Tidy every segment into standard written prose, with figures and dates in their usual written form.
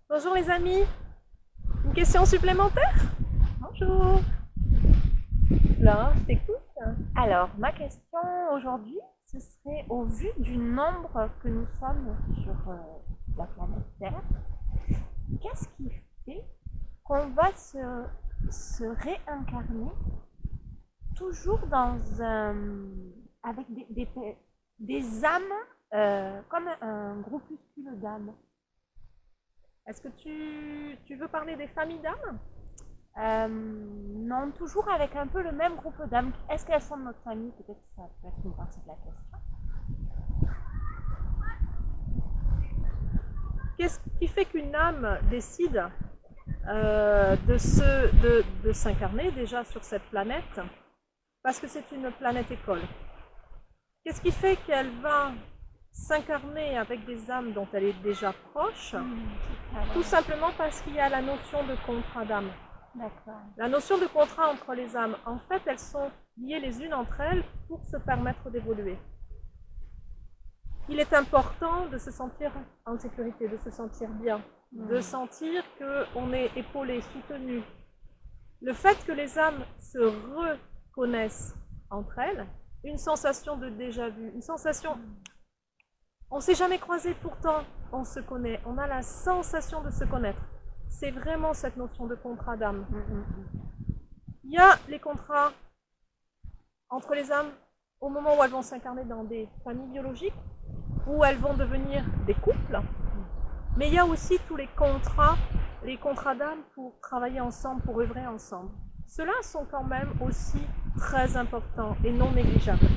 Bonjour les amis, une question supplémentaire? Bonjour. Là, je t'écoute. Alors, ma question aujourd'hui, ce serait au vu du nombre que nous sommes sur la planète Terre, qu'est-ce qui fait qu'on va se réincarner toujours avec des âmes, comme un groupuscule d'âmes? Est-ce que tu veux parler des familles d'âmes? Non, toujours avec un peu le même groupe d'âmes. Est-ce qu'elles sont de notre famille? Peut-être que ça peut être une partie de la question. Qu'est-ce qui fait qu'une âme décide de s'incarner déjà sur cette planète? Parce que c'est une planète école. Qu'est-ce qui fait qu'elle va s'incarner avec des âmes dont elle est déjà proche? Tout simplement parce qu'il y a la notion de contrat d'âme. D'accord. La notion de contrat entre les âmes, en fait, elles sont liées les unes entre elles pour se permettre d'évoluer. Il est important de se sentir en sécurité, de se sentir bien, de sentir qu'on est épaulé, soutenu. Le fait que les âmes se reconnaissent entre elles, une sensation de déjà-vu, une sensation... On ne s'est jamais croisé, pourtant on se connaît, on a la sensation de se connaître. C'est vraiment cette notion de contrat d'âme. Il y a les contrats entre les âmes au moment où elles vont s'incarner dans des familles biologiques, où elles vont devenir des couples, mais il y a aussi tous les contrats d'âme pour travailler ensemble, pour œuvrer ensemble. Ceux-là sont quand même aussi très importants et non négligeables.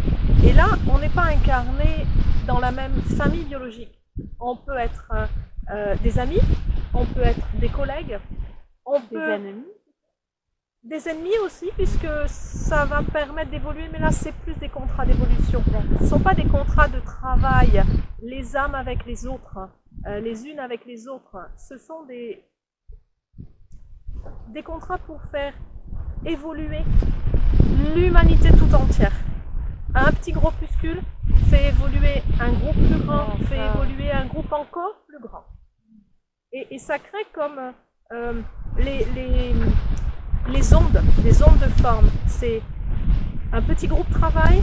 Et là, on n'est pas incarné dans la même famille biologique. On peut être des amis, on peut être des collègues, on peut... Des ennemis aussi, puisque ça va permettre d'évoluer, mais là c'est plus des contrats d'évolution. Ce ne sont pas des contrats de travail, les âmes avec les autres, les unes avec les autres. Ce sont des contrats pour faire évoluer l'humanité tout entière. Un petit groupuscule fait évoluer un groupe plus grand, fait évoluer un groupe encore plus grand. Et ça crée comme les ondes de forme. C'est un petit groupe travail,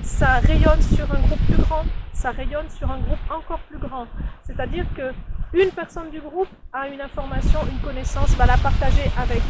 ça rayonne sur un groupe plus grand, ça rayonne sur un groupe encore plus grand. C'est-à-dire que une personne du groupe a une information, une connaissance, va la partager avec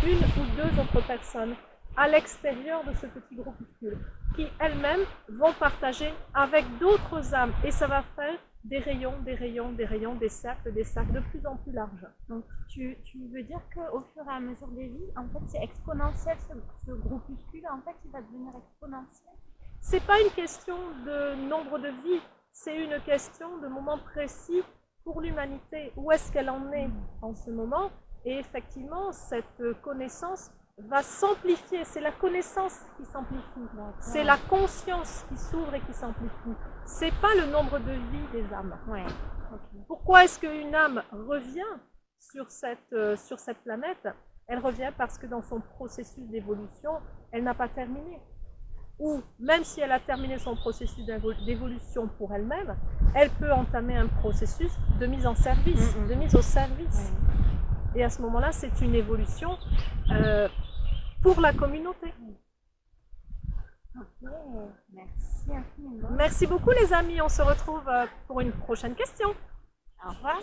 une ou deux autres personnes à l'extérieur de ce petit groupuscule, qui elles-mêmes vont partager avec d'autres âmes. Et ça va faire des rayons, des rayons, des rayons, des cercles de plus en plus larges. Donc tu veux dire qu'au fur et à mesure des vies, en fait c'est exponentiel, ce groupuscule, en fait il va devenir exponentiel? C'est pas une question de nombre de vies, c'est une question de moment précis pour l'humanité. Où est-ce qu'elle en est en ce moment? Et effectivement, cette connaissance va s'amplifier. C'est la connaissance qui s'amplifie. C'est la conscience qui s'ouvre et qui s'amplifie. C'est pas le nombre de vies des âmes. Ouais. Okay. Pourquoi est-ce qu'une âme revient sur cette planète? Elle revient parce que dans son processus d'évolution, elle n'a pas terminé. Ou même si elle a terminé son processus d'évolution pour elle-même, elle peut entamer un processus de mise en service, de mise au service. Et à ce moment-là, c'est une évolution pour la communauté. Ok, merci infiniment. Merci beaucoup les amis, on se retrouve pour une prochaine question. Au revoir.